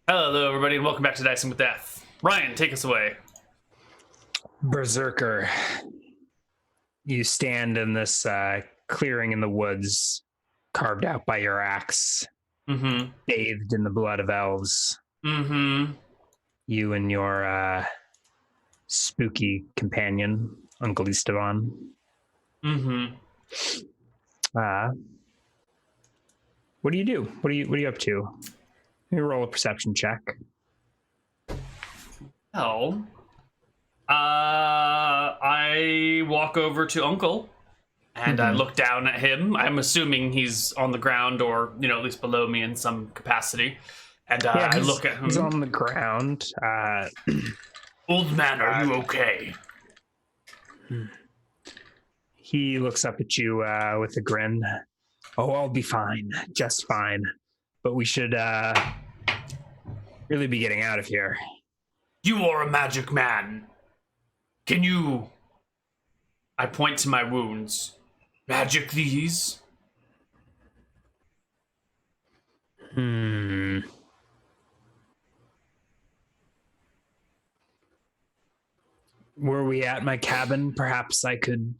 Hello, everybody, and welcome back to Dicing with Death. Ryan, take us away. Berserker, you stand in this clearing in the woods, carved out by your axe, bathed in the blood of elves. You and your spooky companion, Uncle Esteban. What do you do? What are you up to? Let me roll a perception check. Oh. I walk over to Uncle, and I look down at him. I'm assuming he's on the ground or, at least below me in some capacity. And I look at him. He's on the ground. Old man, are you okay? He looks up at you with a grin. Oh, I'll be fine. Just fine. But we should really be getting out of here. You are a magic man. Can you... I point to my wounds. Magic these? Were we at my cabin? Perhaps I could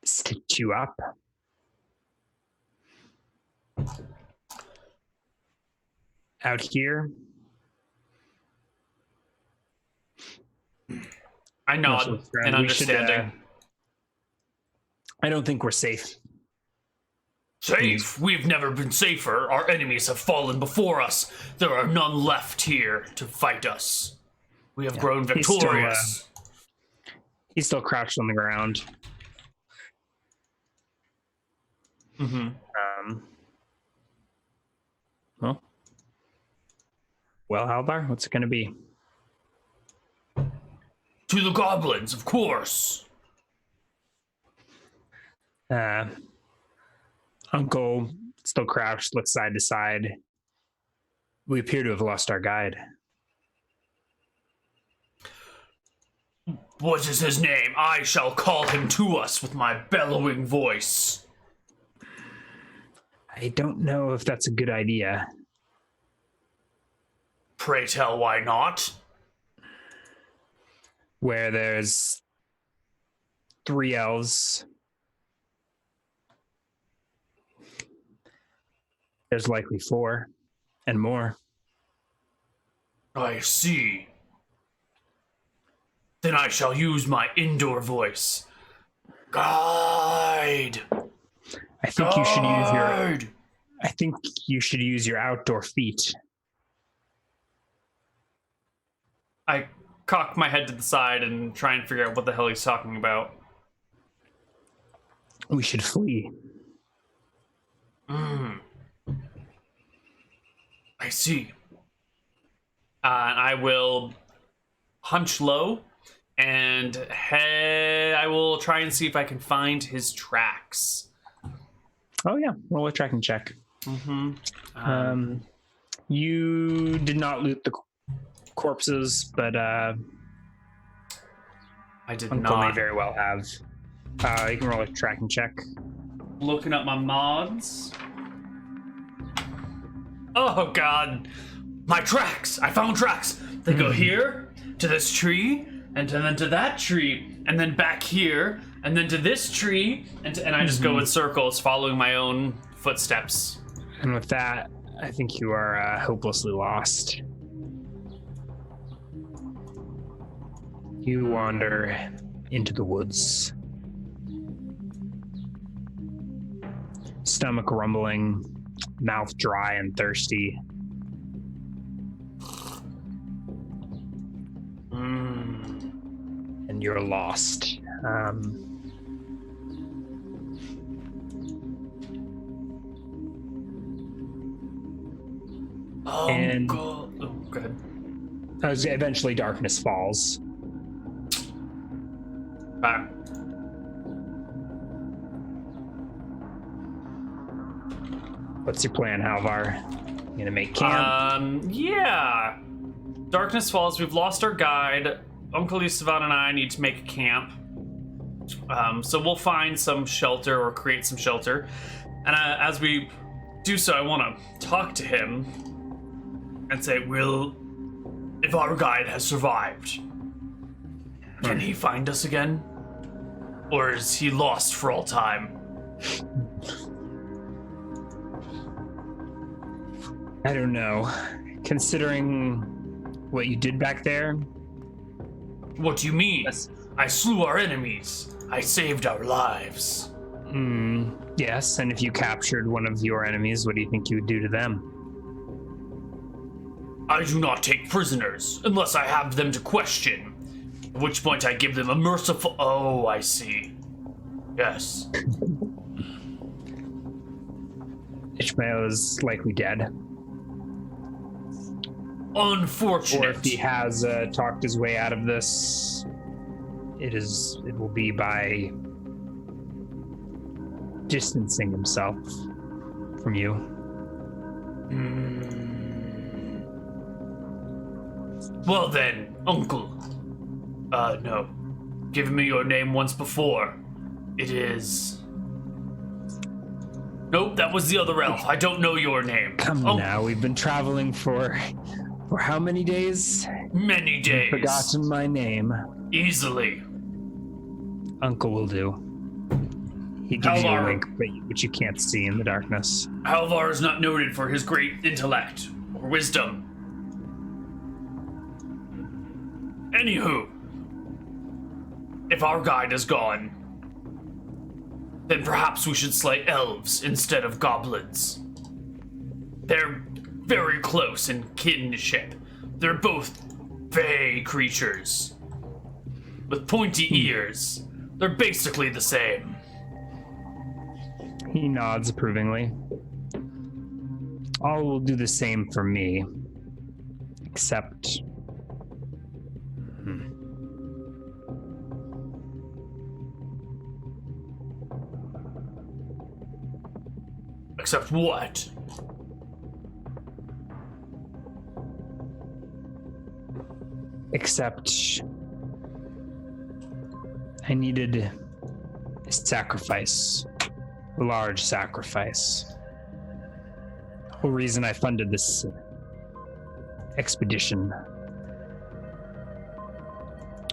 stitch you up. Out here? I nod in understanding. I don't think we're safe. Safe? We've never been safer. Our enemies have fallen before us. There are none left here to fight us. We have grown victorious. He's still crouched on the ground. Well, Halvar, what's it going to be? To the goblins, of course. Uncle, still crouched, looks side to side. We appear to have lost our guide. What is his name? I shall call him to us with my bellowing voice. I don't know if that's a good idea. Pray tell, why not? Where there's 3 elves, there's likely 4 and more. I see. Then I shall use my indoor voice. Guide. I think you should use your outdoor feet. I cock my head to the side and try and figure out what the hell he's talking about. We should flee. I see. I will hunch low and I will try and see if I can find his tracks. Oh yeah, roll a tracking check. You did not loot the corpses, but I did Uncle may not. very well have. You can roll a tracking check. Looking up my mods. Oh god, my tracks! I found tracks. They go here to this tree, and then to that tree, and then back here, and then to this tree, and I just go in circles, following my own footsteps. And with that, I think you are hopelessly lost. You wander into the woods. Stomach rumbling, mouth dry and thirsty. And you're lost. God. Oh, go ahead. Eventually darkness falls. What's your plan, Halvar? You gonna make camp? Yeah. Darkness falls. We've lost our guide. Uncle Esteban and I need to make a camp. So we'll find some shelter or create some shelter. And as we do so, I want to talk to him and say, if our guide has survived, can he find us again? Or is he lost for all time? I don't know. Considering what you did back there. What do you mean? Yes. I slew our enemies. I saved our lives. Yes, and if you captured one of your enemies, what do you think you would do to them? I do not take prisoners unless I have them to question. At which point I give them a merciful... Oh, I see. Yes. Ishmael is likely dead. Unfortunate. Or if he has talked his way out of this, it will be by distancing himself from you. Well then, Uncle. No. Give me your name once before. It is... Nope, that was the other elf. I don't know your name. Come now, we've been traveling for how many days? Many days. You've forgotten my name. Easily. Uncle will do. He gives you a Halvar. wink, which you can't see in the darkness. Halvar is not noted for his great intellect or wisdom. Anywho, if our guide is gone, then perhaps we should slay elves instead of goblins. They're very close in kinship. They're both fey creatures with pointy ears. They're basically the same. He nods approvingly. All will do the same for me, except... Except what? Except I needed a sacrifice, a large sacrifice. The whole reason I funded this expedition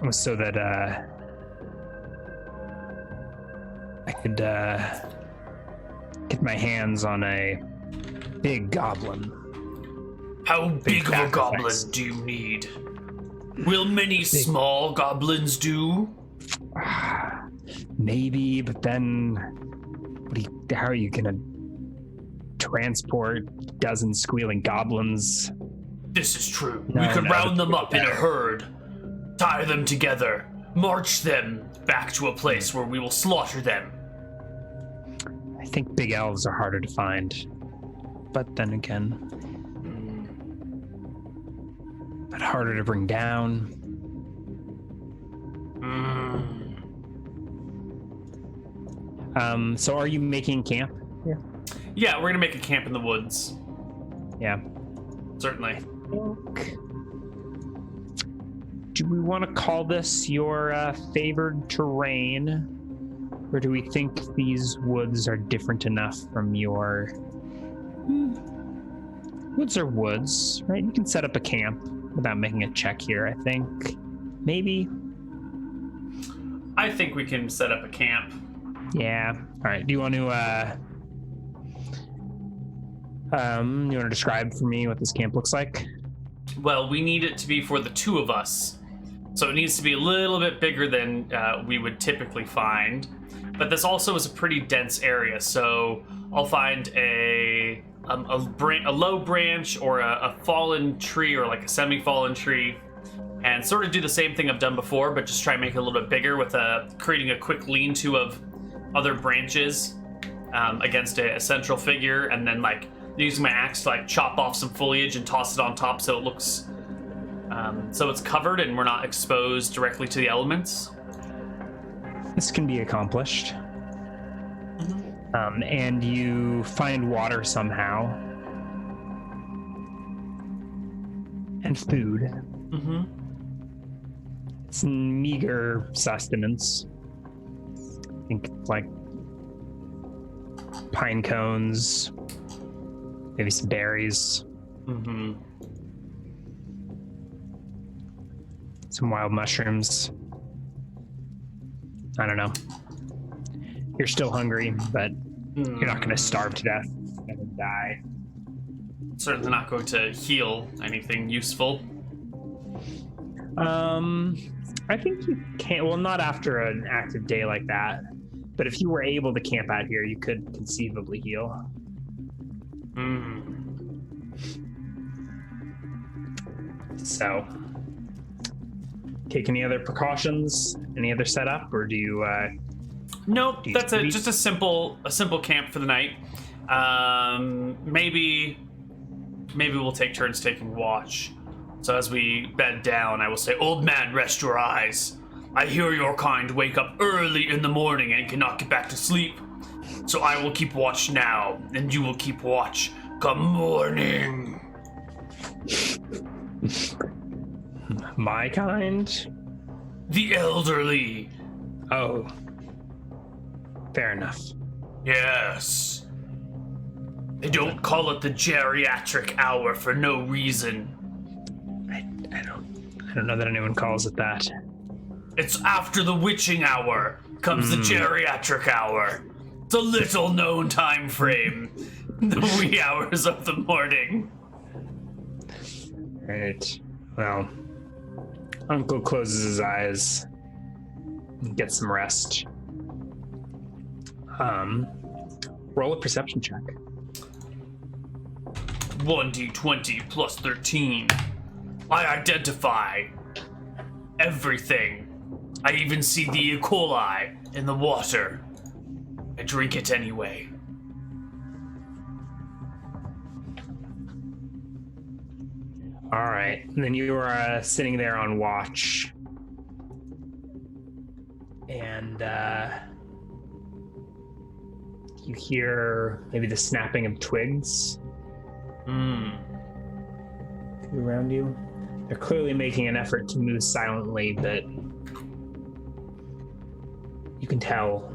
was so that I could get my hands on a big goblin. How big of a sacrifice. goblin do you need? Will many small goblins do? Maybe, but then how are you gonna transport a dozen squealing goblins? This is true. No, We could no, round them up in a better. herd, tie them together, march them back to a place where we will slaughter them. I think big elves are harder to find, but then again, but harder to bring down. So are you making camp? Yeah, we're gonna make a camp in the woods. Yeah. Certainly. Do we want to call this your favored terrain? Or do we think these woods are different enough from your... Woods are woods, right? You can set up a camp without making a check here, I think. Maybe? I think we can set up a camp. Yeah. All right. Do you want to describe for me what this camp looks like? Well, we need it to be for the two of us. So it needs to be a little bit bigger than we would typically find. But this also is a pretty dense area, so I'll find a low branch or a fallen tree or like a semi-fallen tree and sort of do the same thing I've done before, but just try and make it a little bit bigger with creating a quick lean-to of other branches against a central figure, and then like using my axe to like chop off some foliage and toss it on top so it looks so it's covered and we're not exposed directly to the elements. This can be accomplished. And you find water somehow. And food. It's meager sustenance. think like pine cones, maybe some berries. Mm-hmm. Some wild mushrooms. I don't know. You're still hungry, but you're not going to starve to death and die. Certainly not going to heal anything useful. I think you can't. Well, not after an active day like that. But if you were able to camp out here, you could conceivably heal. So, take any other precautions? Any other setup, or do you? Nope, that's it. Just a simple camp for the night. Maybe we'll take turns taking watch. So as we bed down, I will say, "Old man, rest your eyes. I hear your kind wake up early in the morning and cannot get back to sleep. So I will keep watch now, and you will keep watch come morning." My kind? The elderly. Oh. Fair enough. Yes. They don't call it the geriatric hour for no reason. I don't know that anyone calls it that. It's after the witching hour comes the geriatric hour. It's a little known time frame. The wee hours of the morning. Right. Well, Uncle closes his eyes and gets some rest. Roll a perception check. 1d20 plus 13. I identify everything. I even see the E. coli in the water. I drink it anyway. All right. And then you are sitting there on watch. And you hear maybe the snapping of twigs around you. They're clearly making an effort to move silently, but you can tell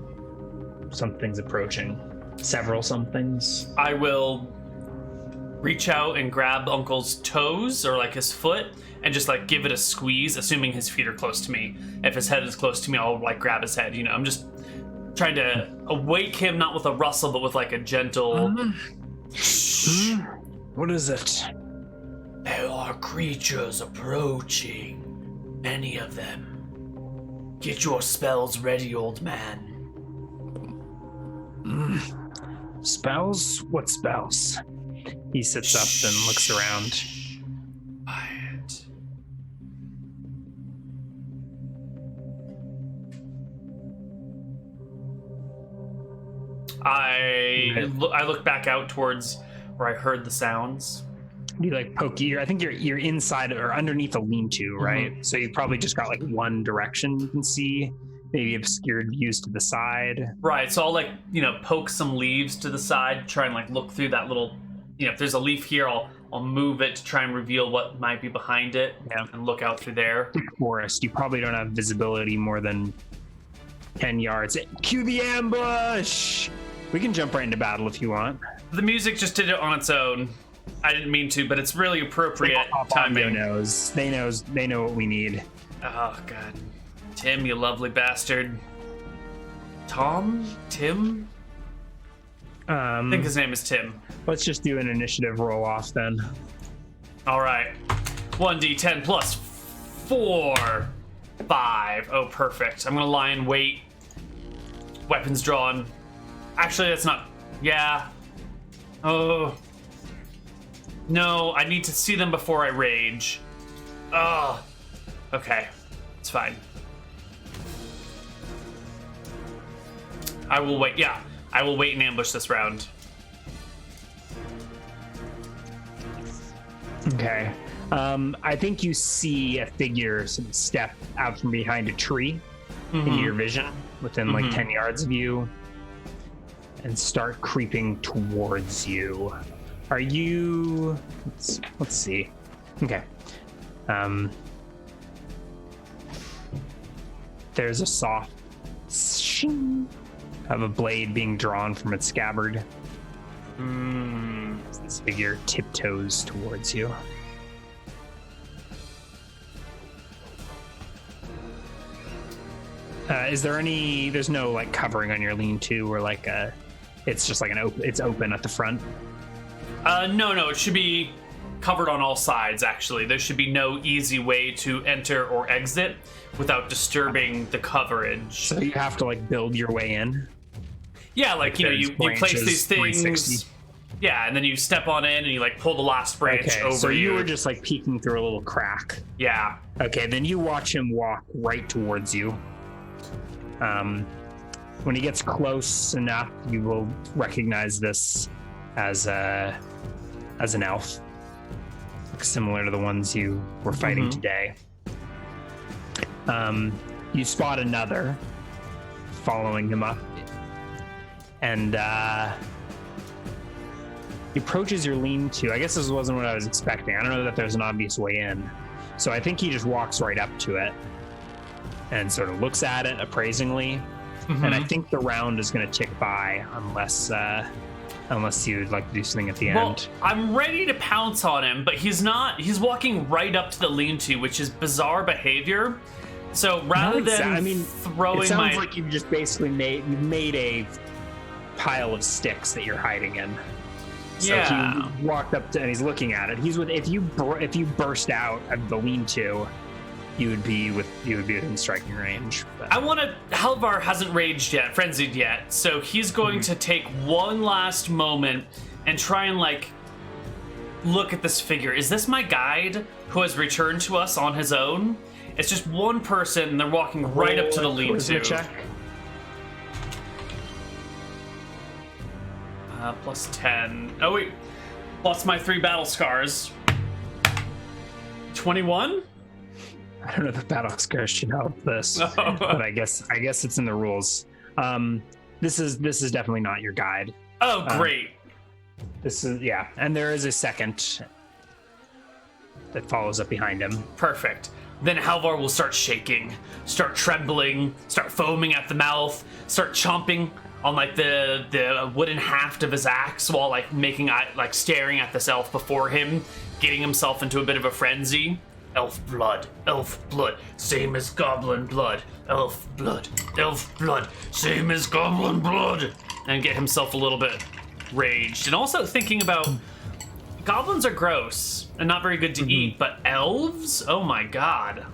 something's approaching. Several somethings. I will reach out and grab Uncle's toes or like his foot and just like give it a squeeze, assuming his feet are close to me. If his head is close to me, I'll like grab his head. You know, I'm just trying to awake him, not with a rustle, but with like a gentle. Shh. What is it? There are creatures approaching. Many of them. Get your spells ready, old man. Spells? What spells? He sits up and looks around. Quiet. I look back out towards where I heard the sounds. You like poke I think you're inside or underneath a lean-to, right? Mm-hmm. So you've probably just got like one direction you can see, maybe obscured views to the side. Right, so I'll like, poke some leaves to the side, try and like look through that little, if there's a leaf here, I'll move it to try and reveal what might be behind it and look out through there. Forest, you probably don't have visibility more than 10 yards. Cue the ambush! We can jump right into battle if you want. The music just did it on its own. I didn't mean to, but it's really appropriate timing. They know what we need. Oh god, Tim, you lovely bastard. Tim? I think his name is Tim. Let's just do an initiative roll off then. All right, 1d10 plus 4, 5. Oh, perfect. I'm gonna lie in wait. Weapons drawn. Actually, that's not. Yeah. Oh. No, I need to see them before I rage. Oh. Okay. It's fine. I will wait. Yeah. I will wait and ambush this round. Okay. I think you see a figure sort of step out from behind a tree into your vision within like 10 yards of you and start creeping towards you. Are you... Let's see. Okay. There's a soft shing of a blade being drawn from its scabbard. This figure tiptoes towards you. Is there any? There's no like covering on your lean-to, or like it's just like it's open at the front. No, it should be covered on all sides. Actually, there should be no easy way to enter or exit without disturbing the coverage. So you have to like build your way in. Yeah, like you place these things. Yeah, and then you step on in and you like pull the last branch over so you. You were just like peeking through a little crack. Yeah. Okay, then you watch him walk right towards you. When he gets close enough, you will recognize this as an elf, similar to the ones you were fighting today. You spot another following him up, and he approaches your lean-to. I guess this wasn't what I was expecting. I don't know that there's an obvious way in, so I think he just walks right up to it and sort of looks at it appraisingly. And I think the round is going to tick by unless you'd like to do something at the end. I'm ready to pounce on him, but he's not. He's walking right up to the lean-to, which is bizarre behavior. So rather than throwing it sounds like you've just basically made a pile of sticks that you're hiding in. So he walked up to and he's looking at it. If you burst out of the lean-to, you would be within striking range. But. Halvar hasn't frenzied yet, so he's going to take one last moment and try and like look at this figure. Is this my guide who has returned to us on his own? It's just one person, and they're walking right up to the lean-to. Check. Plus 10. Oh wait, plus my 3 battle scars. 21. I don't know if battle scars should help this, but I guess it's in the rules. This is definitely not your guide. Oh, great. This is and there is a second that follows up behind him. Perfect. Then Halvar will start shaking, start trembling, start foaming at the mouth, start chomping on like the wooden haft of his axe while like staring at this elf before him, getting himself into a bit of a frenzy. Elf blood, same as goblin blood. Elf blood, same as goblin blood. And get himself a little bit raged. And also thinking about goblins are gross and not very good to eat, but elves? Oh my god.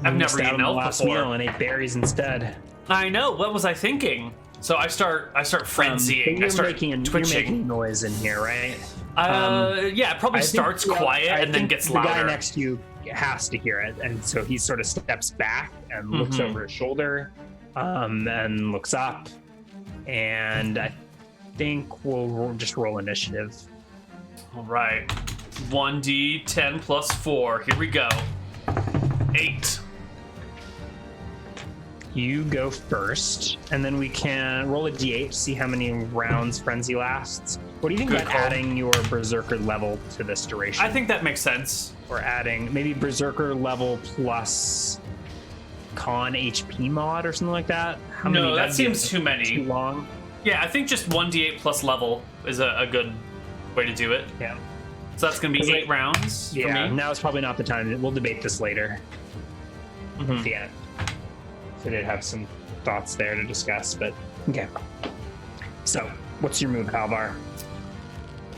I've never eaten elf last before. Meal and ate berries instead. I know, what was I thinking? So I start frenzying. I start twitching. You're making noise in here, right? It probably starts quiet and then gets louder. The guy next to you has to hear it, and so he sort of steps back and looks over his shoulder, and looks up, and I think we'll just roll initiative. All right, 1d10 plus 4. Here we go. 8. You go first, and then we can roll a d8 to see how many rounds frenzy lasts. What do you think about adding your berserker level to this duration? I think that makes sense. Or adding maybe berserker level plus con HP mod or something like that? No, that seems too many. Too long? Yeah, I think just 1d8 plus level is a good way to do it. Yeah. So that's going to be 8 rounds for me. Now it's probably not the time. We'll debate this later. At the end. So I did have some thoughts there to discuss, but okay. So, what's your move, Halvar?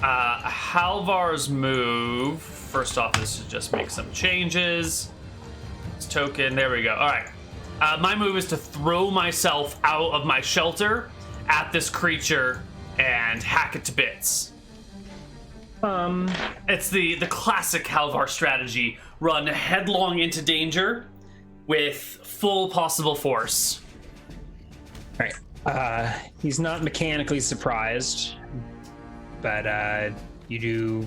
Halvar's move, first off, is to just make some changes. This token, there we go. All right. My move is to throw myself out of my shelter at this creature and hack it to bits. It's the classic Halvar strategy. Run headlong into danger with full possible force. All right. He's not mechanically surprised, but you do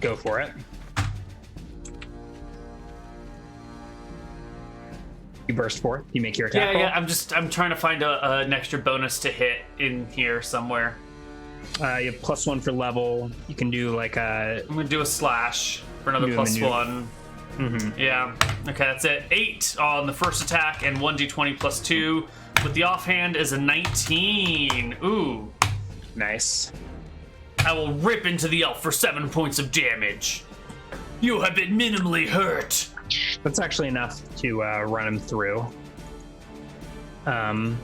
go for it. You burst forth. You make your attack. Yeah. I'm trying to find an extra bonus to hit in here somewhere. You have +1 for level. You can do like a. I'm gonna do a slash for another +1. Yeah. Okay, that's it. 8 on the first attack and 1d20 plus 2. With the offhand is a 19. Ooh. Nice. I will rip into the elf for 7 points of damage. You have been minimally hurt. That's actually enough to run him through. Halvar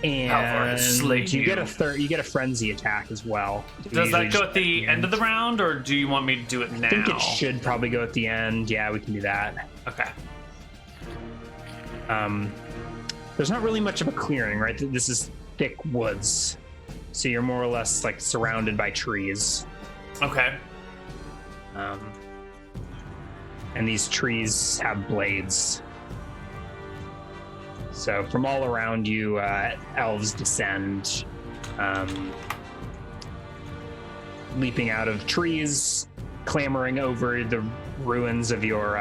And slayed you you. get you get a frenzy attack as well. Does that go Usually at the end of the round, or do you want me to do it now? I think it should probably go at the end. Yeah, we can do that. Okay. There's not really much of a clearing, right? This is thick woods, so you're more or less like surrounded by trees. Okay. And these trees have blades. So from all around you, elves descend, leaping out of trees, clambering over the ruins of your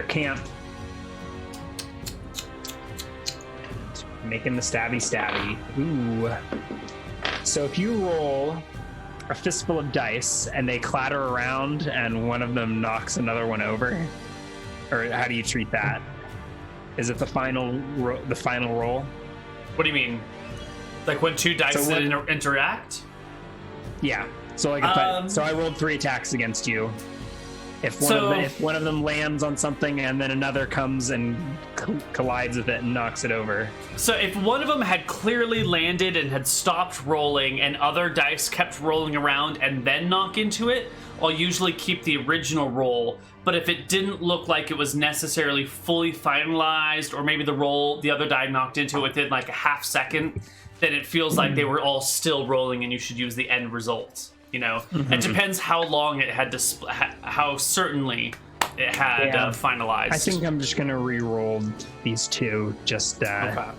camp, making the stabby. Ooh. So if you roll a fistful of dice and they clatter around and one of them knocks another one over, or how do you treat that? Is it the final roll? What do you mean? Like when two dice interact? Yeah. So like so I rolled 3 attacks against you. If one of them lands on something and then another comes and collides with it and knocks it over. So if one of them had clearly landed and had stopped rolling and other dice kept rolling around and then knock into it, I'll usually keep the original roll. But if it didn't look like it was necessarily fully finalized, or maybe the other die knocked into it within like a half second, then it feels like they were all still rolling and you should use the end result. You know, It depends how long it had to, how certainly it had finalized. I think I'm just gonna re-roll these 2, just okay.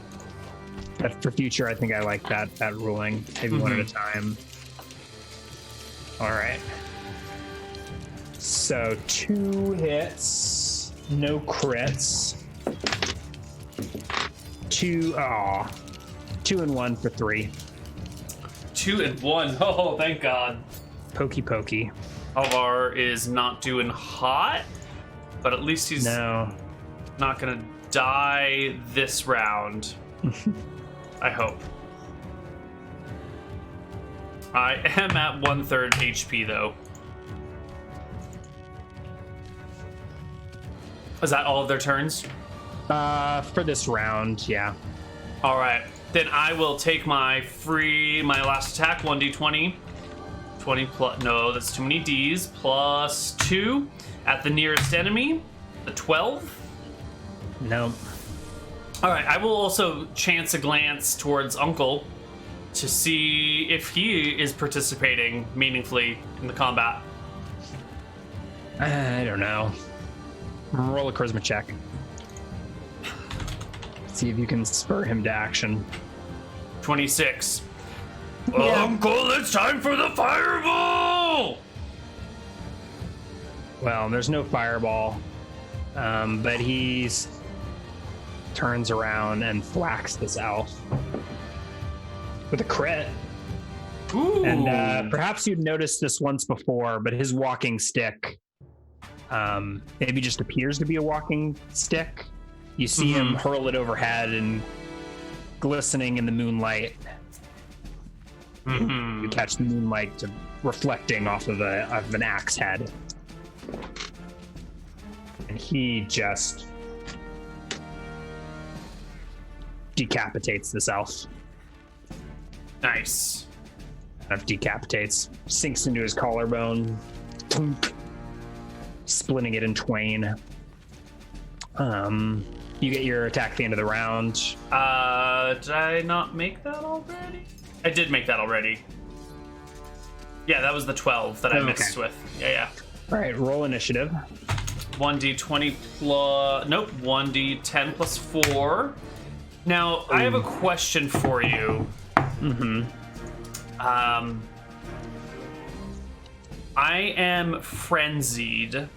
But for future. I think I like that ruling, maybe one at a time. All right. So 2 hits, no crits. 2 and 1 for 3. 2 and 1. Oh, thank God. Pokey. Halvar is not doing hot, but at least he's not gonna die this round. I hope. I am at 1/3 HP though. Is that all of their turns? For this round, yeah. All right. Then I will take my last attack, 1d20. 20 plus, no, that's too many Ds, plus 2 at the nearest enemy, the 12. No. All right, I will also chance a glance towards Uncle to see if he is participating meaningfully in the combat. I don't know. Roll a charisma check. See if you can spur him to action. 26. Uncle, it's time for the fireball! Well, there's no fireball, but he turns around and thwacks this elf with a crit. Ooh. And perhaps you'd noticed this once before, but his walking stick maybe just appears to be a walking stick. You see him hurl it overhead and glistening in the moonlight. You catch the moonlight reflecting off of an axe head. And he just decapitates this elf. Nice. Decapitates, sinks into his collarbone, splitting it in twain. You get your attack at the end of the round. Did I not make that already? I did make that already. Yeah, that was the 12 that I missed with. Yeah. All right, roll initiative. 1d20 plus... Nope, 1d10 plus 4. Now, I have a question for you. I am frenzied,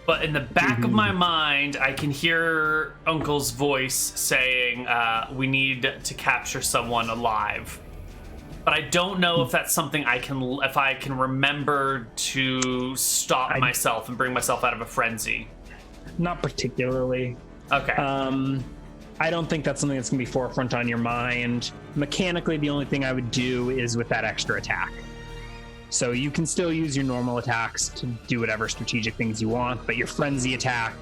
but in the back of my mind, I can hear Uncle's voice saying, we need to capture someone alive. but I don't know if that's something I can remember to stop myself and bring myself out of a frenzy. Not particularly. Okay. I don't think that's something that's going to be forefront on your mind. Mechanically, the only thing I would do is with that extra attack. So you can still use your normal attacks to do whatever strategic things you want, but your frenzy attack,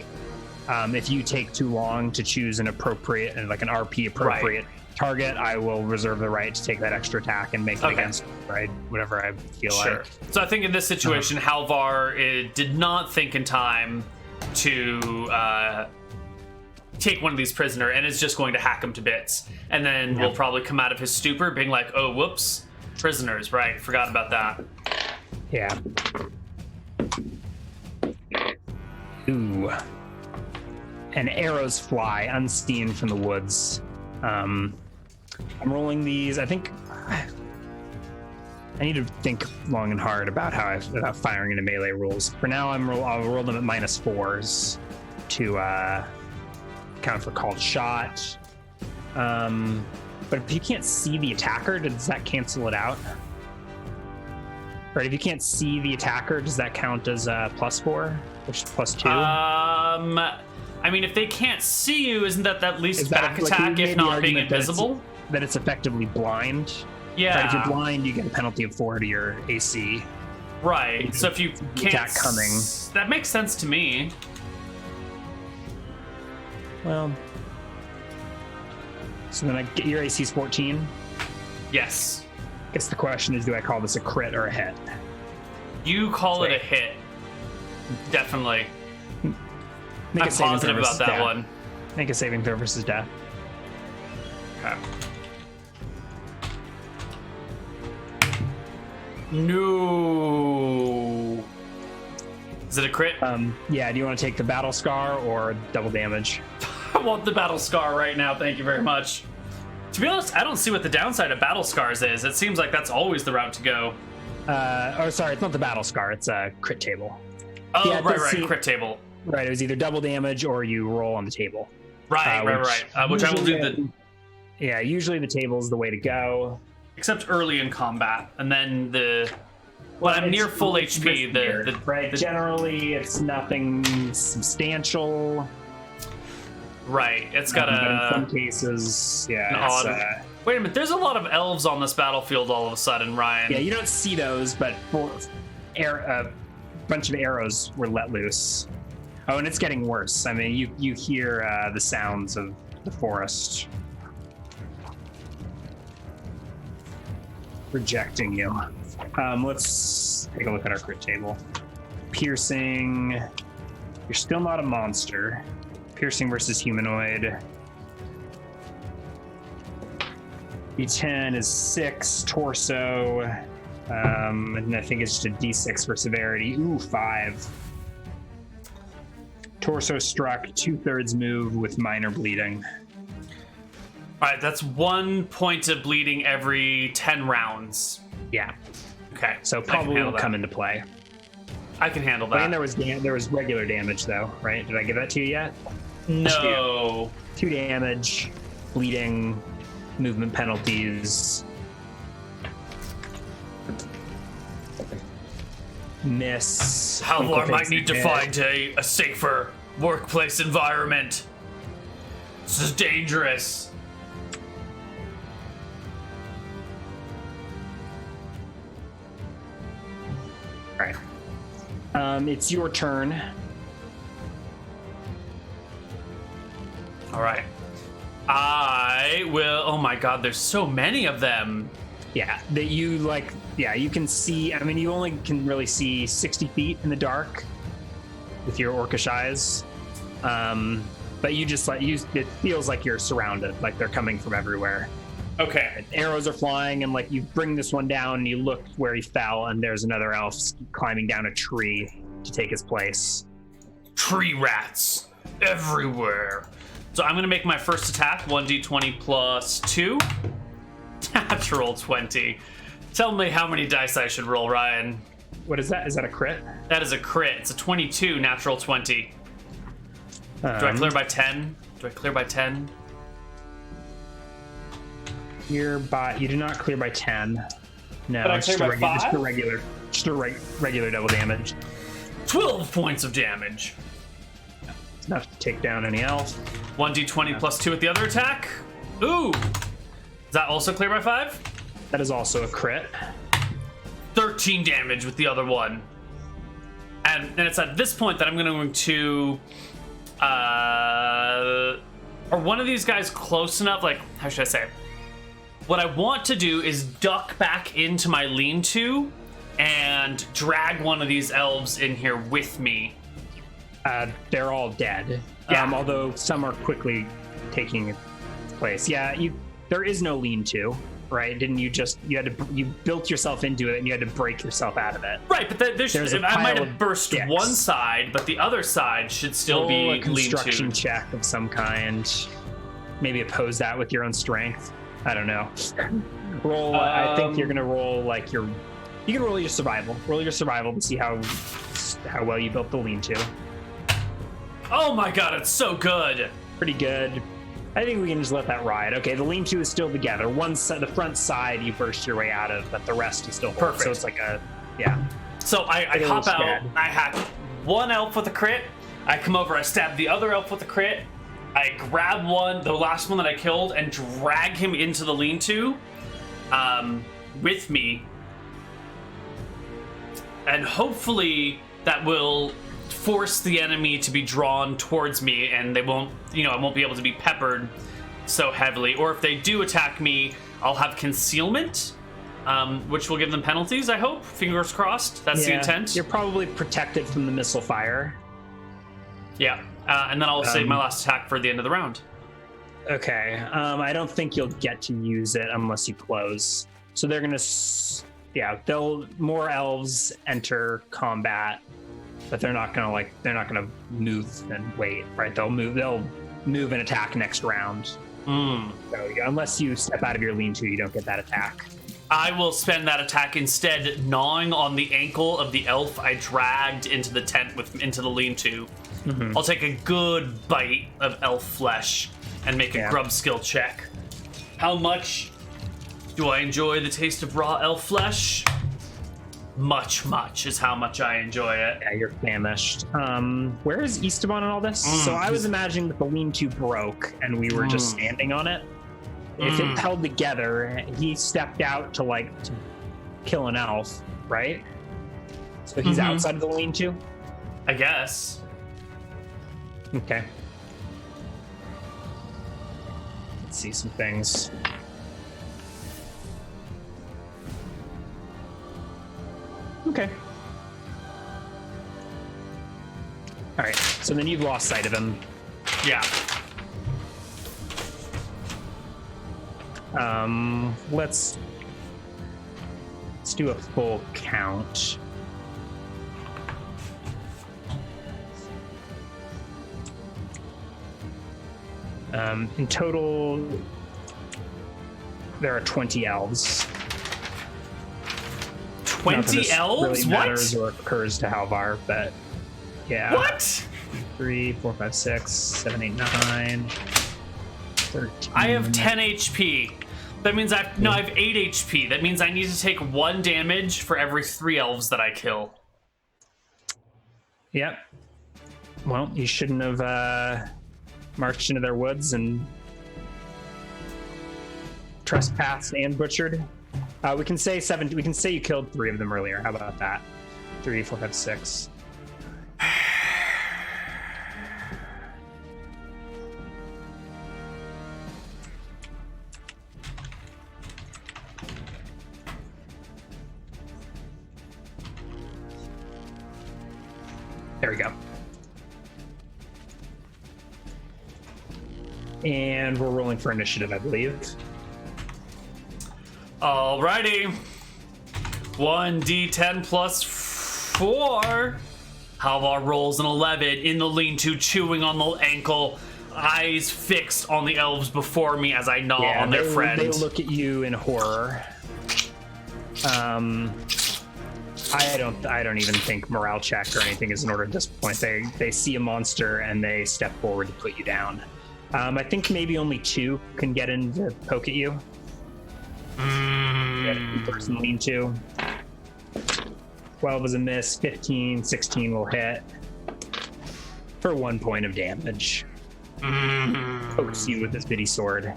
if you take too long to choose an appropriate and like an RP appropriate target, I will reserve the right to take that extra attack and make it against whatever I feel like. So I think in this situation, Halvar did not think in time to take one of these prisoner and is just going to hack him to bits, and then will probably come out of his stupor being like, oh whoops, prisoners, right, forgot about that. Yeah. Ooh. And arrows fly unseen from the woods. I'm rolling these. I think I need to think long and hard about about firing into melee rules. For now, I'll roll them at -4s to count for called shot. But if you can't see the attacker, does that cancel it out? Right, if you can't see the attacker, does that count as +4, which is +2? I mean, if they can't see you, isn't that at least back attack, if not being invisible? That it's effectively blind. Yeah. Right, if you're blind, you get a penalty of 4 to your AC. Right. So if you can't, attack coming, that makes sense to me. Well, so then I get your AC is 14. Yes. I guess the question is, do I call this a crit or a hit? You call it a hit. Definitely. Make I'm positive about that one. Make a saving throw versus death. Okay. No. Is it a crit? Yeah, do you want to take the battle scar or double damage? I want the battle scar right now, thank you very much. To be honest, I don't see what the downside of battle scars is. It seems like that's always the route to go. Sorry, it's not the battle scar, it's a crit table. Oh, yeah, right, crit table. Right, it was either double damage or you roll on the table. Right. Which I will do the... Yeah, usually the table's the way to go. Except early in combat, and then when I'm near full HP, generally it's nothing substantial. Right, it's got but in some cases, yeah. Wait a minute, there's a lot of elves on this battlefield all of a sudden, Ryan. Yeah, you don't see those, but a bunch of arrows were let loose. Oh, and it's getting worse. I mean, you hear the sounds of the forest rejecting you. Let's take a look at our crit table. Piercing. You're still not a monster. Piercing versus humanoid. D10 is 6. Torso. And I think it's just a D6 for severity. Ooh, 5. Torso struck, 2/3 move with minor bleeding. All right, that's 1 point of bleeding every 10 rounds. Yeah. Okay. So probably will come into play. I can handle that. And there was regular damage though, right? Did I give that to you yet? No. 2 damage, bleeding, movement penalties. Miss. Halvar might need to find a safer workplace environment. This is dangerous. All right. It's your turn. All right. I will. Oh my God, there's so many of them. Yeah, that you like. Yeah, you can see. I mean, you only can really see 60 feet in the dark with your orcish eyes. But you just it feels like you're surrounded, like they're coming from everywhere. Okay. Arrows are flying, and like you bring this one down, and you look where he fell, and there's another elf climbing down a tree to take his place. Tree rats everywhere. So I'm gonna make my first attack, 1d20 plus 2. Natural 20. Tell me how many dice I should roll, Ryan. What is that? Is that a crit? That is a crit. It's a 22, natural 20. Do I clear by 10? You do not clear by 10. No, But I clear by 5? Just a regular double damage. 12 points of damage. It's enough to take down any elf. 1d20 plus 2 with the other attack. Ooh. Is that also clear by 5? That is also a crit. 13 damage with the other one. And it's at this point that I'm going to... are one of these guys close enough? Like, how should I say? What I want to do is duck back into my lean-to and drag one of these elves in here with me. They're all dead. Yeah. Although some are quickly taking place. Yeah, there is no lean-to, right? Didn't you you built yourself into it and you had to break yourself out of it. Right, but I might have burst one side, but the other side should still be a construction lean-to. check of some kind. Maybe oppose that with your own strength. I don't know. Roll. I think you're gonna roll like you can roll your survival. Roll your survival to see how well you built the lean-to. Oh my god, it's so good. Pretty good. I think we can just let that ride. Okay, the lean-to is still together. The front side you burst your way out of, but the rest is still perfect. So it's like yeah. So I hop out. I hack one elf with a crit. I come over. I stab the other elf with a crit. I grab the last one that I killed, and drag him into the lean-to with me. And hopefully that will force the enemy to be drawn towards me, and I won't be able to be peppered so heavily. Or if they do attack me, I'll have concealment, which will give them penalties, I hope. Fingers crossed. That's the intent. You're probably protected from the missile fire. Yeah. And then I'll save my last attack for the end of the round. Okay. I don't think you'll get to use it unless you close. So they're going to... more elves enter combat, but they're not gonna move and wait, right? They'll move and attack next round. So unless you step out of your lean-to, you don't get that attack. I will spend that attack instead gnawing on the ankle of the elf I dragged into the tent into the lean-to. Mm-hmm. I'll take a good bite of elf flesh and make a grub skill check. How much do I enjoy the taste of raw elf flesh? Much is how much I enjoy it. Yeah, you're famished. Where is Esteban in all this? So I was imagining that the lean-to broke and we were just standing on it. If it held together, he stepped out to kill an elf, right? So he's outside of the lean-to? I guess. Okay. Let's see some things. Okay. All right. So then you've lost sight of him. Yeah. Let's do a full count. In total, there are 20 elves. 20 elves? Really matters or occurs to Halvar, but yeah. What? 3, 4, 5, 6, 7, 8, 9, 13. I have 10 HP. That means I have 8 HP. That means I need to take 1 damage for every 3 elves that I kill. Yep. Well, you shouldn't have marched into their woods and trespassed and butchered. We can say 7. We can say you killed 3 of them earlier. How about that? 3, 4, 5, 6. There we go. And we're rolling for initiative, I believe. Alrighty. 1d10 plus 4. Halvar rolls an 11 in the lean-to, chewing on the ankle, eyes fixed on the elves before me as I gnaw on their friend. They look at you in horror. I don't even think morale check or anything is in order at this point. They see a monster and they step forward to put you down. I think maybe only 2 can get in to poke at you. Person lean to. 12 is a miss. 15, 16 will hit for 1 point of damage. Pokes you with this bitty sword.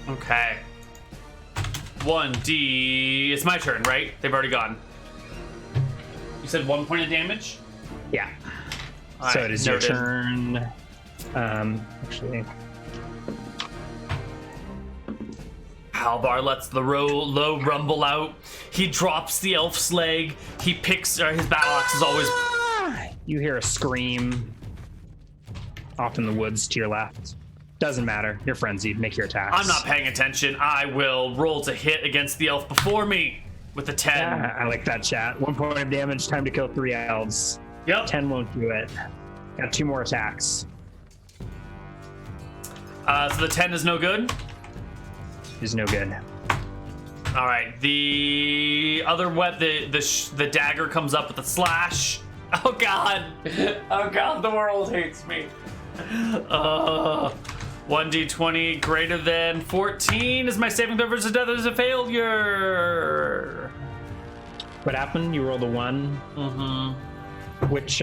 Okay. 1d. It's my turn, right? They've already gone. You said 1 point of damage? Yeah. All So right, it is noted. your turn. Actually, Halvar lets the low rumble out. He drops the elf's leg. He picks. His battle axe is always. you hear a scream off in the woods to your left. Doesn't matter. You're frenzied. Make your attacks. I'm not paying attention. I will roll to hit against the elf before me with a 10. Yeah, I like that chat. 1 point of damage. Time to kill 3 elves. Yep. 10 won't do it. Got 2 more attacks. So the 10 is no good. Is no good. All right. The other the dagger comes up with a slash. Oh god. Oh god. The world hates me. 1d20 greater than 14 is my saving throw versus death is a failure. What happened? You rolled a 1. Mm-hmm. Which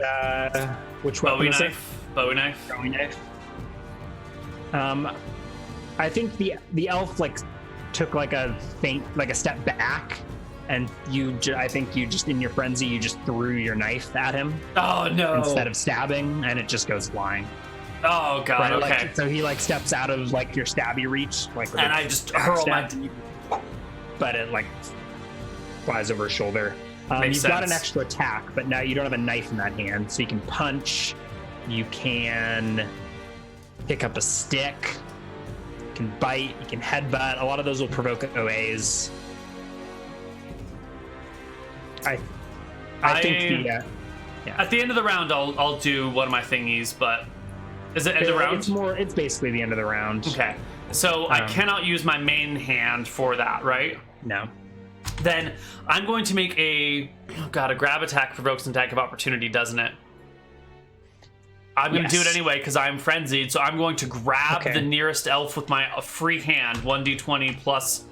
weapon Bowie is it? knife. Bowie knife. Bowie knife. I think the elf took a step back, and I think you just in your frenzy you just threw your knife at him Oh no. instead of stabbing, and it just goes flying. Oh god. Right, Okay. so he steps out of your stabby reach, with And a I just hurl my. backstab, but it flies over his shoulder. Makes You've got an sense. extra attack, but now you don't have a knife in that hand, so you can punch. You can pick up a stick. You can bite. You can headbutt. A lot of those will provoke OAs. I think At the end of the round, I'll do one of my thingies, but is it end of round? It's basically the end of the round. Okay. So I cannot use my main hand for that, right? No. Then I'm going to make a grab attack provokes an attack of opportunity, doesn't it? I'm going to do it anyway because I'm frenzied. So I'm going to grab the nearest elf with my free hand, 1d20 plus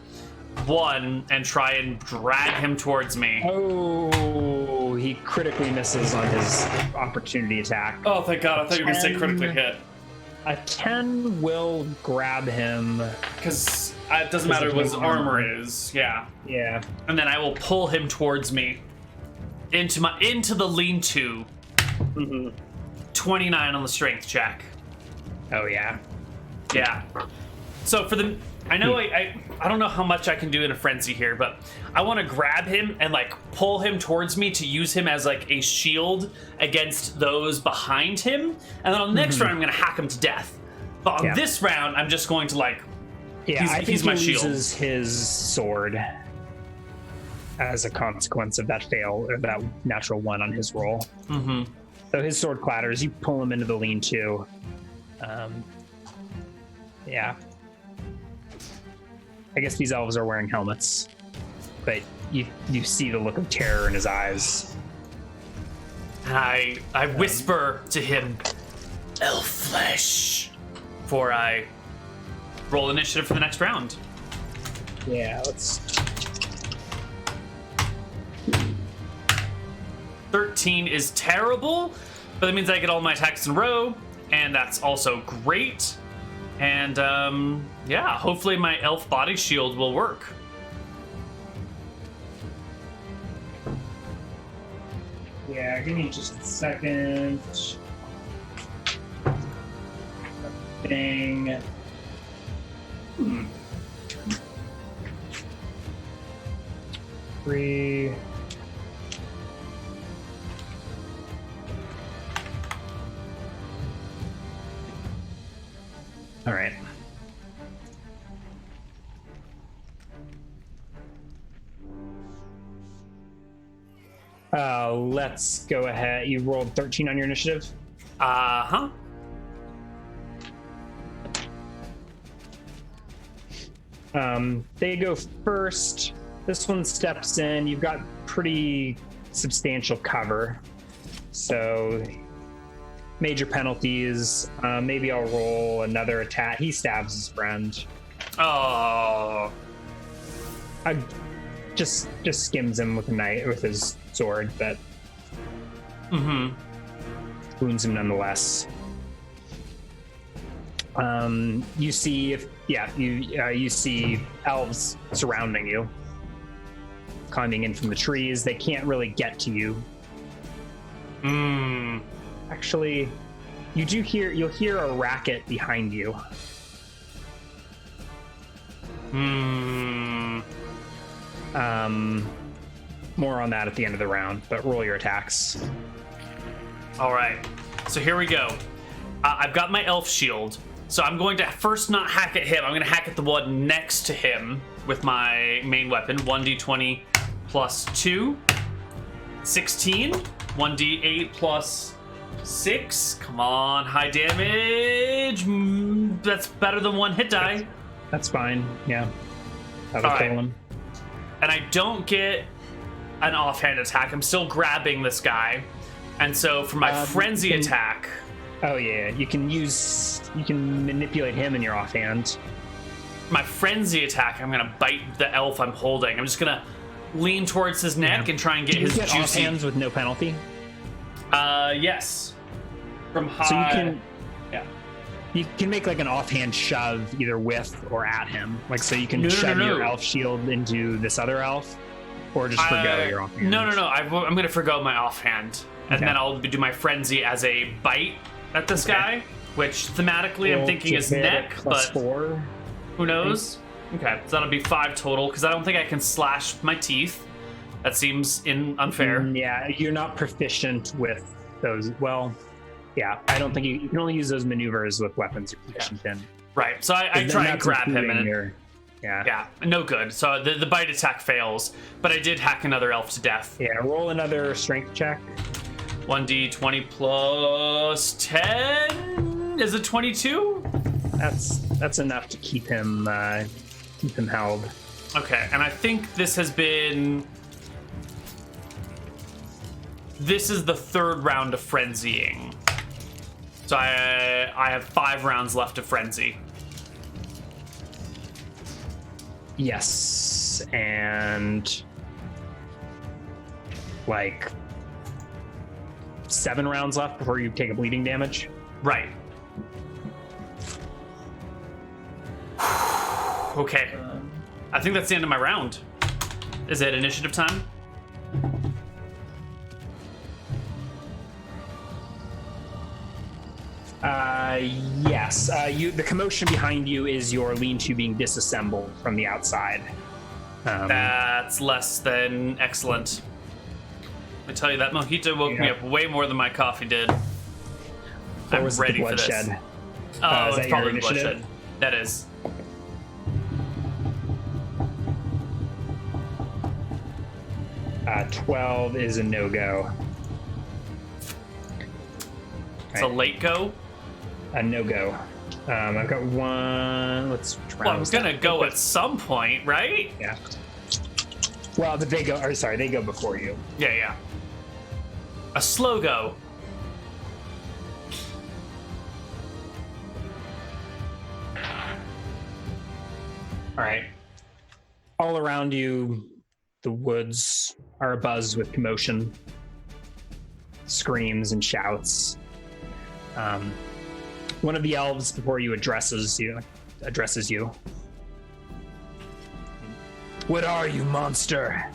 1, and try and drag him towards me. Oh, he critically misses on his opportunity attack. Oh, thank God. I thought you were going to say critically hit. A 10 will grab him. Because it doesn't matter what his armor is. Yeah. Yeah. And then I will pull him towards me into the lean-to. 29 on the strength check. Oh yeah. Yeah. So for the I know I don't know how much I can do in a frenzy here, but I want to grab him and pull him towards me to use him as a shield against those behind him. And then on the next round I'm going to hack him to death. But on this round I'm just going to I think he's my he shield. loses his sword as a consequence of that fail or that natural 1 on his roll. So his sword clatters. You pull him into the lean-to. Yeah. I guess these elves are wearing helmets, but you see the look of terror in his eyes. And I whisper to him, elf flesh, before I roll initiative for the next round. Yeah, let's. 13 is terrible, but that means I get all my attacks in a row, and that's also great. And yeah, hopefully my elf body shield will work. Yeah, give me just a second. Thing. Three. All right. Let's go ahead. You rolled 13 on your initiative. Uh-huh. They go first. This one steps in. You've got pretty substantial cover. So major penalties. Maybe I'll roll another attack. He stabs his friend. Oh. I just skims him with a knife, with his sword, but wounds him nonetheless. You see you see elves surrounding you, climbing in from the trees. They can't really get to you. Actually, you'll hear a racket behind you. More on that at the end of the round, but roll your attacks. All right, so here we go. I've got my elf shield, so I'm going to first not hack at him. I'm going to hack at the one next to him with my main weapon. 1d20 plus 2, 16. 1d8 plus 6. Come on, high damage. That's better than one hit die. That's fine. Yeah, that'll kill him. And I don't get an offhand attack. I'm still grabbing this guy, and so for my frenzy attack. Oh yeah, you can manipulate him in your offhand. My frenzy attack, I'm gonna bite the elf I'm holding. I'm just gonna lean towards his neck and try and get his juicy offhands with no penalty. Yes. From high. So you can make like an offhand shove either with or at him. Like, so you can shove your elf shield into this other elf, or just forgo your offhand. No. I'm going to forgo my offhand, and then I'll do my frenzy as a bite at this guy, which thematically I'm thinking is neck, but 4. Who knows? Okay, so that'll be 5 total, because I don't think I can slash my teeth. That seems unfair. Yeah, you're not proficient with those. Well, yeah, I don't think you can only use those maneuvers with weapons you're proficient in. Right, so I try and grab him and yeah, no good. So the bite attack fails, but I did hack another elf to death. Yeah, roll another strength check. 1d20 plus 10 is it 22? That's enough to keep him held. Okay, and I think this is the third round of frenzying. So I have 5 rounds left of frenzy. Yes, and like 7 rounds left before you take a bleeding damage. Right. Okay. I think that's the end of my round. Is it initiative time? Yes. The commotion behind you is your lean-to being disassembled from the outside. That's less than excellent. I tell you, that mojito woke me up way more than my coffee did. I'm ready for this. Oh, it's probably bloodshed. That is. Uh, 12 is a no-go. It's a late go? A no-go. I've got one. Let's try. Well, I'm gonna go at some point, right? Yeah. Well, they go. Or sorry, they go before you. Yeah. A slow go. All right. All around you, the woods are abuzz with commotion, screams and shouts. One of the elves before you addresses you. What are you, monster?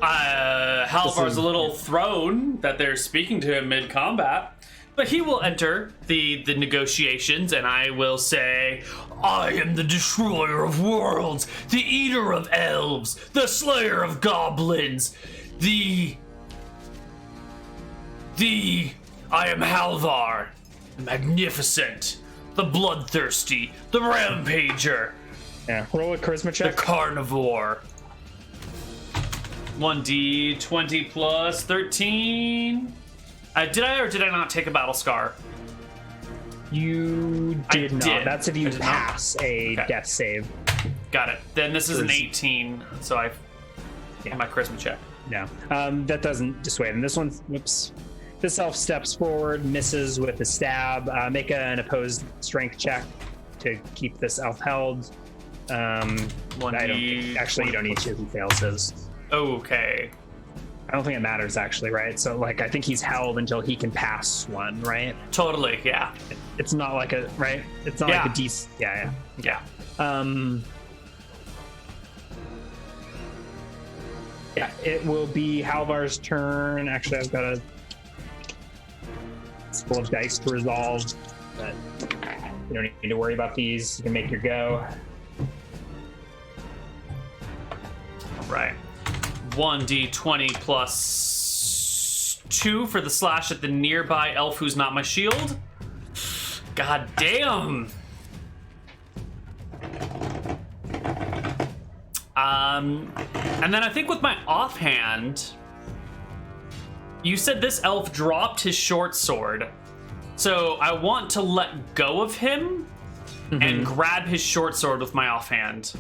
Halvar's a little thrown that they're speaking to him mid-combat, but he will enter the negotiations, and I will say, I am the destroyer of worlds, the eater of elves, the slayer of goblins, I am Halvar, the magnificent, the bloodthirsty, the rampager. Yeah, roll a charisma check. The carnivore. 1d20 plus 13. Did I or did I not take a battle scar? You did not. That's if you pass a Okay. death save. Got it. Then this is an 18, so my charisma check. No, that doesn't dissuade him. This one, whoops. This elf steps forward, misses with a stab. Make an opposed strength check to keep this elf held. Actually, you don't need to. He fails his. Okay. I don't think it matters, actually, right? So, like, I think he's held until he can pass one, right? Totally, yeah. It's not like a, right? It's not like a DC. Yeah. Yeah, it will be Halvar's turn. Actually, I've got a full of dice to resolve, but you don't need to worry about these. You can make your go. Right. 1d20 plus 2 for the slash at the nearby elf who's not my shield. God damn. And then I think with my offhand, you said this elf dropped his short sword. So I want to let go of him and grab his short sword with my offhand.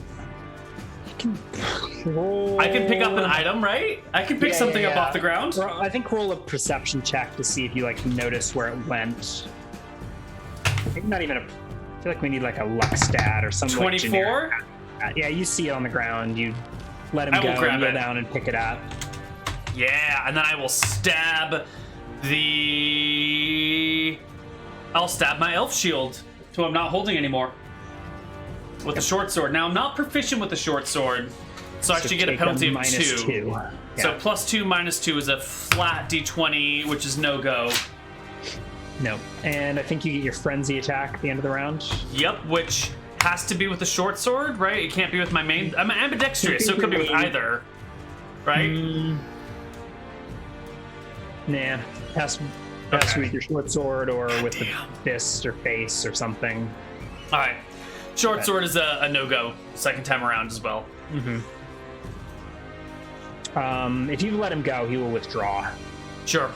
I can pick up an item, right? I can pick something up off the ground. I think roll a perception check to see if you like notice where it went. Maybe not even a. I feel like we need like a luck stat or something. 24. Yeah, you see it on the ground. You let him go, and kneel down and pick it up. Yeah, and then I will stab I'll stab my elf shield, who I'm not holding anymore, with the short sword. Now, I'm not proficient with the short sword, so I should get a penalty of 2. Yeah. So +2 -2 is a flat d20, which is no go. No. And I think you get your frenzy attack at the end of the round. Yep, which has to be with the short sword, right? It can't be with my main. I'm ambidextrous, so it could be with either, right? Nah, has to be with your short sword or with the fist or face or something. All right, short sword is a no-go second time around as well. If you let him go, he will withdraw. Sure.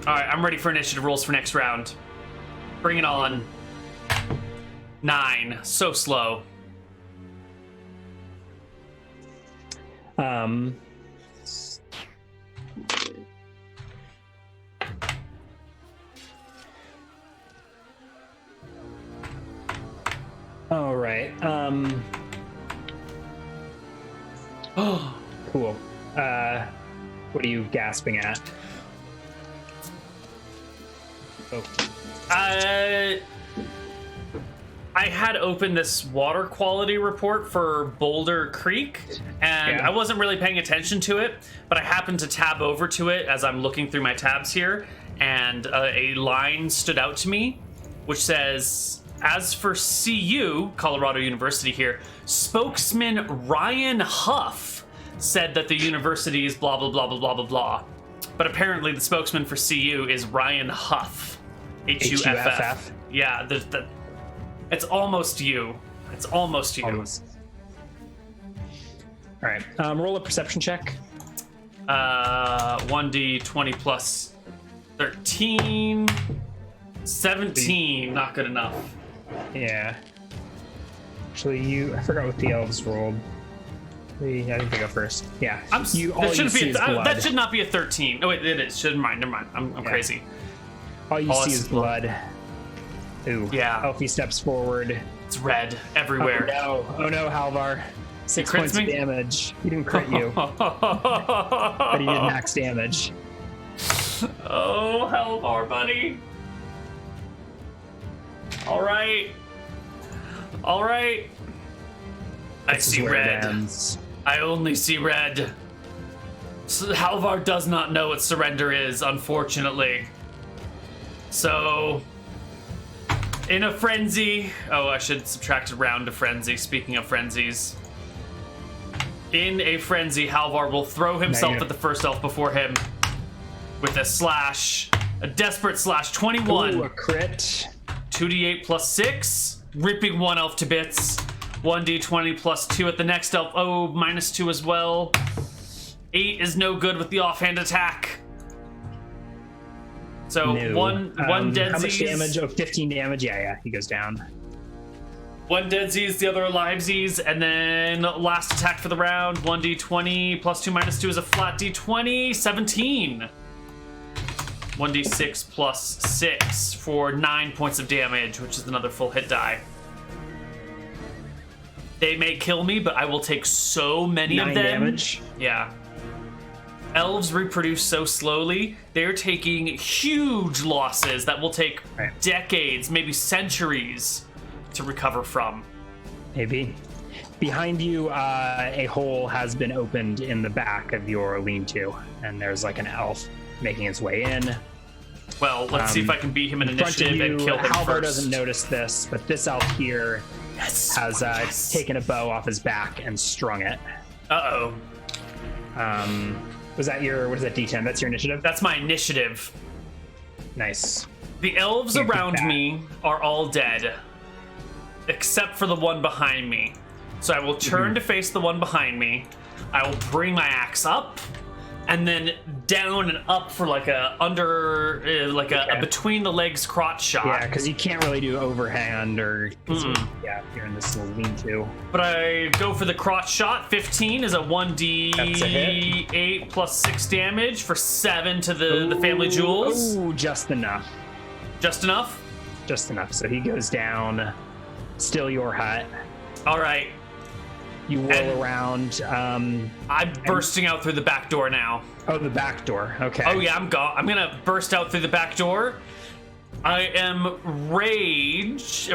All right, I'm ready for initiative rolls for next round. Bring it on. 9, so slow. All right. Oh, cool. What are you gasping at? Oh. I had opened this water quality report for Boulder Creek, and I wasn't really paying attention to it, but I happened to tab over to it as I'm looking through my tabs here, and a line stood out to me, which says, as for CU, Colorado University here, spokesman Ryan Huff said that the university is blah, blah, blah, blah, blah, blah, blah. But apparently the spokesman for CU is Ryan Huff. Huff. Yeah, it's almost you. It's almost you. Almost. All right. Roll a perception check. 1d20 plus 13. 17. Not good enough. Yeah. Actually, I forgot what the elves rolled. I think they go first. Yeah. That should not be a 13. Oh, wait, it is. Never mind. I'm crazy. All you see is blood. Ooh. Yeah. Elfie steps forward. It's red everywhere. Oh no, Halvar. 6 points of damage. He didn't crit you. But he did max damage. Oh, Halvar, buddy. All right. I see red. I only see red. Halvar does not know what surrender is, unfortunately. So, in a frenzy... Oh, I should subtract a round to frenzy, speaking of frenzies. In a frenzy, Halvar will throw himself at the first elf before him with a slash. A desperate slash. 21. Ooh, a crit. 2d8 plus 6. Ripping one elf to bits. 1d20 plus 2 at the next elf. Oh, minus 2 as well. 8 is no good with the offhand attack. So one dead. How much damage? Oh, 15 damage. Yeah, he goes down. One deadsies, the other alivesies, and then last attack for the round, 1d20, plus 2 minus 2 is a flat d20, 17. 1d6 plus 6 for 9 points of damage, which is another full hit die. They may kill me, but I will take so many of them. 9 damage? Yeah. Elves reproduce so slowly, they're taking huge losses that will take decades, maybe centuries to recover from. Maybe. Behind you, a hole has been opened in the back of your lean-to, and there's like an elf making his way in. Well, let's see if I can beat him in initiative and kill him Halvar first. doesn't notice this, but this elf here has taken a bow off his back and strung it. Uh-oh. Was that your, what is that, D10? That's your initiative? That's my initiative. Nice. The elves around me are all dead, except for the one behind me. So I will turn to face the one behind me. I will bring my axe up, and then down and up for like a under, a between the legs crotch shot. Yeah, because you can't really do overhand or you're in this little lean-to. But I go for the crotch shot. 15 is a 1d8 plus 6 damage for 7 to the family jewels. Oh, just enough. Just enough? Just enough. So he goes down. Still your hut. All right. You whirl around. I'm bursting out through the back door now. Oh, the back door. Okay. Oh yeah, I'm gonna burst out through the back door. I am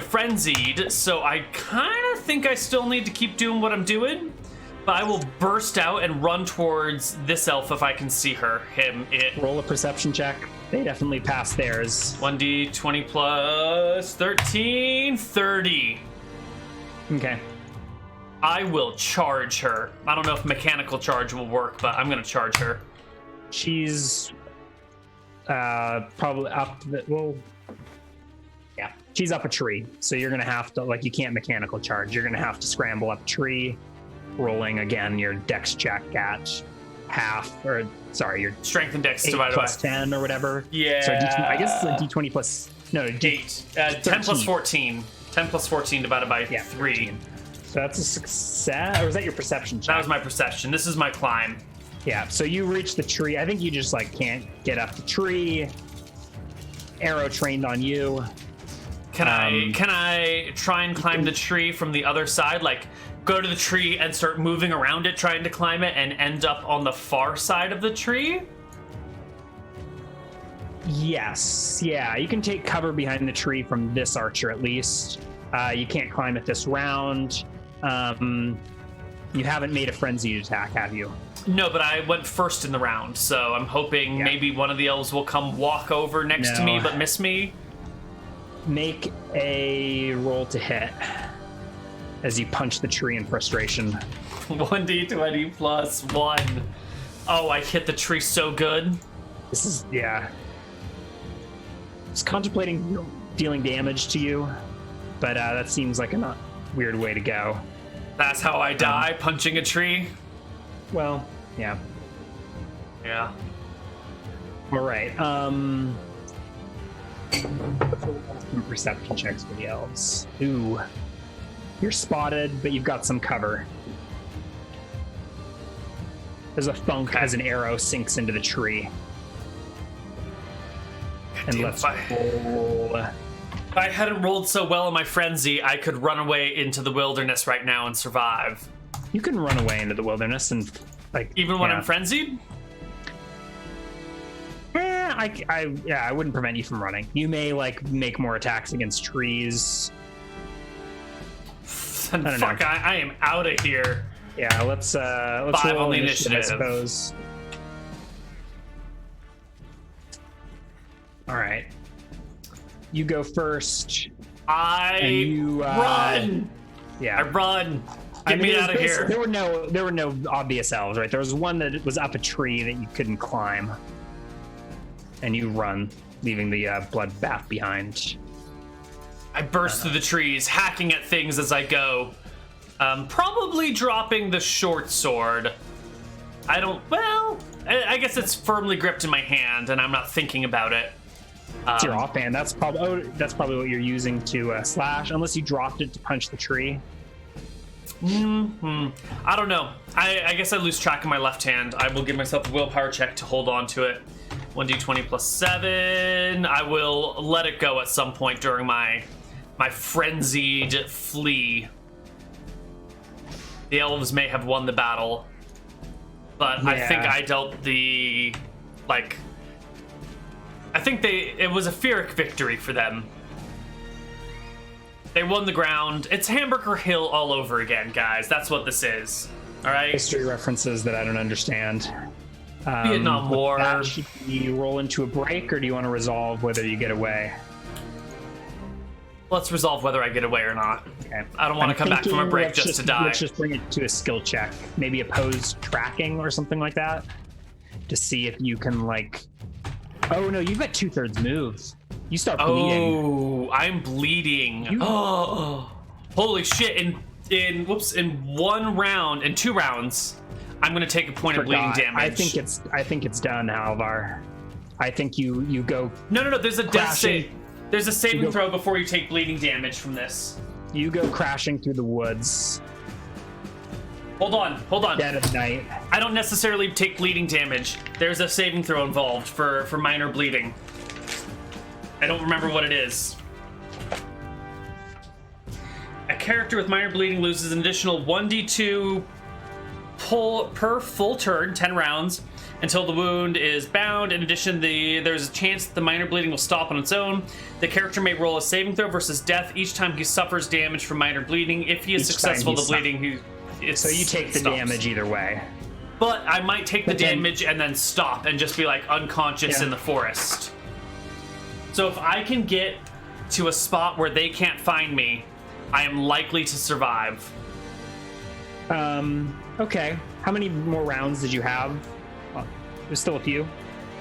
frenzied, so I kind of think I still need to keep doing what I'm doing. But I will burst out and run towards this elf if I can see her, him, it. Roll a perception check. They definitely passed theirs. 1d20 plus 13, 30. Okay. I will charge her. I don't know if mechanical charge will work, but I'm gonna charge her. She's probably up she's up a tree, so you're gonna have to, like, you can't mechanical charge. You're gonna have to scramble up a tree, rolling again your dex check at your Strength and dex 8 divided plus by 10 or whatever. Yeah. So I guess it's a d20 plus 8. 10 plus 14. 10 plus 14 divided by 3. 13. So that's a success, or was that your perception check? That was my perception. This is my climb. Yeah, so you reach the tree. I think you just like can't get up the tree. Arrow trained on you. Can I try and climb the tree from the other side? Like, go to the tree and start moving around it, trying to climb it, and end up on the far side of the tree? Yes, yeah, you can take cover behind the tree from this archer at least. You can't climb it this round. You haven't made a frenzied attack, have you? No, but I went first in the round, so I'm hoping maybe one of the elves will come walk over next to me but miss me. Make a roll to hit as you punch the tree in frustration. 1d20 plus 1. Oh, I hit the tree so good. This is, It's contemplating dealing damage to you, but that seems like a weird way to go. That's how I die, punching a tree? Well, yeah. Yeah. All right. Perception checks for the elves. Ooh. You're spotted, but you've got some cover. There's a thunk as an arrow sinks into the tree. And let's roll. If I hadn't rolled so well in my frenzy, I could run away into the wilderness right now and survive. You can run away into the wilderness and, like, even when I'm frenzied? I wouldn't prevent you from running. You may, like, make more attacks against trees. Then fuck, I am out of here. Yeah, let's 5 roll on the initiative, initiative. I suppose. All right. You go first. You run. Yeah, I run. Get me out of here. There were no obvious elves, right? There was one that was up a tree that you couldn't climb, and you run, leaving the bloodbath behind. I burst through the trees, hacking at things as I go. Probably dropping the short sword. I guess it's firmly gripped in my hand, and I'm not thinking about it. It's your offhand. That's probably what you're using to slash, unless you dropped it to punch the tree. I don't know. I guess I lose track of my left hand. I will give myself a willpower check to hold on to it. 1d20 plus 7. I will let it go at some point during my frenzied flee. The elves may have won the battle, but I think I dealt the, like, I think it was a Pyrrhic victory for them. They won the ground. It's Hamburger Hill all over again, guys. That's what this is. All right. History references that I don't understand. Vietnam War. Should you roll into a break, or do you want to resolve whether you get away? Let's resolve whether I get away or not. Okay. I don't want to come back from a break just to die. Let's just bring it to a skill check. Maybe opposed tracking or something like that, to see if you can, like. Oh no, you've got 2/3 moves. You start bleeding. Oh, I'm bleeding. Oh, holy shit! In 1 round, in 2 rounds, I'm gonna take a point of bleeding damage. I think it's done, Halvar. I think you go. No. There's a death save. There's a saving throw before you take bleeding damage from this. You go crashing through the woods. Hold on. Dead of night. I don't necessarily take bleeding damage. There's a saving throw involved for minor bleeding. I don't remember what it is. A character with minor bleeding loses an additional 1d2 per full turn, 10 rounds, until the wound is bound. In addition, there's a chance that the minor bleeding will stop on its own. The character may roll a saving throw versus death each time he suffers damage from minor bleeding. If he is successful, the bleeding so you take the damage either way. But I might take the damage and then stop and just be like unconscious in the forest. So if I can get to a spot where they can't find me, I am likely to survive. Okay. How many more rounds did you have? There's still a few.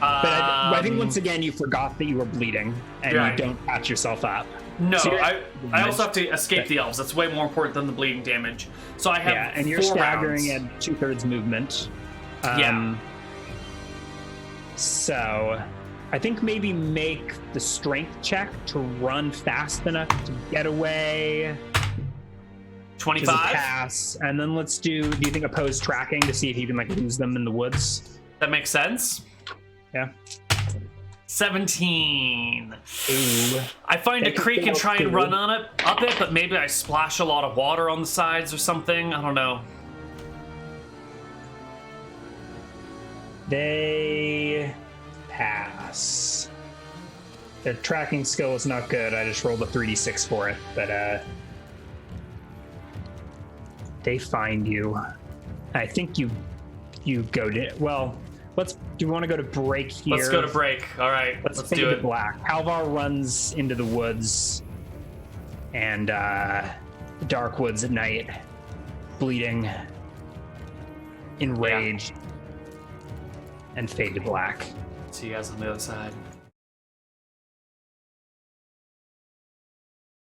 But I think once again you forgot that you were bleeding and you don't patch yourself up. No, so I also have to escape the elves. That's way more important than the bleeding damage. So I have and you're 4 staggering rounds. at 2/3 movement. So I think maybe make the strength check to run fast enough to get away. 25 pass, and then let's do you think opposed tracking to see if you can like lose them in the woods? That makes sense. Yeah. 17. Ooh. I find a creek and try and run on it up it, but maybe I splash a lot of water on the sides or something. I don't know. They pass. Their tracking skill is not good. I just rolled a 3d6 for it, but they find you. I think you go to do you want to go to break here? Let's go to break. All right, let's do it. Black. Halvar runs into the woods and dark woods at night, bleeding, enraged, and fade to black. See you guys on the other side.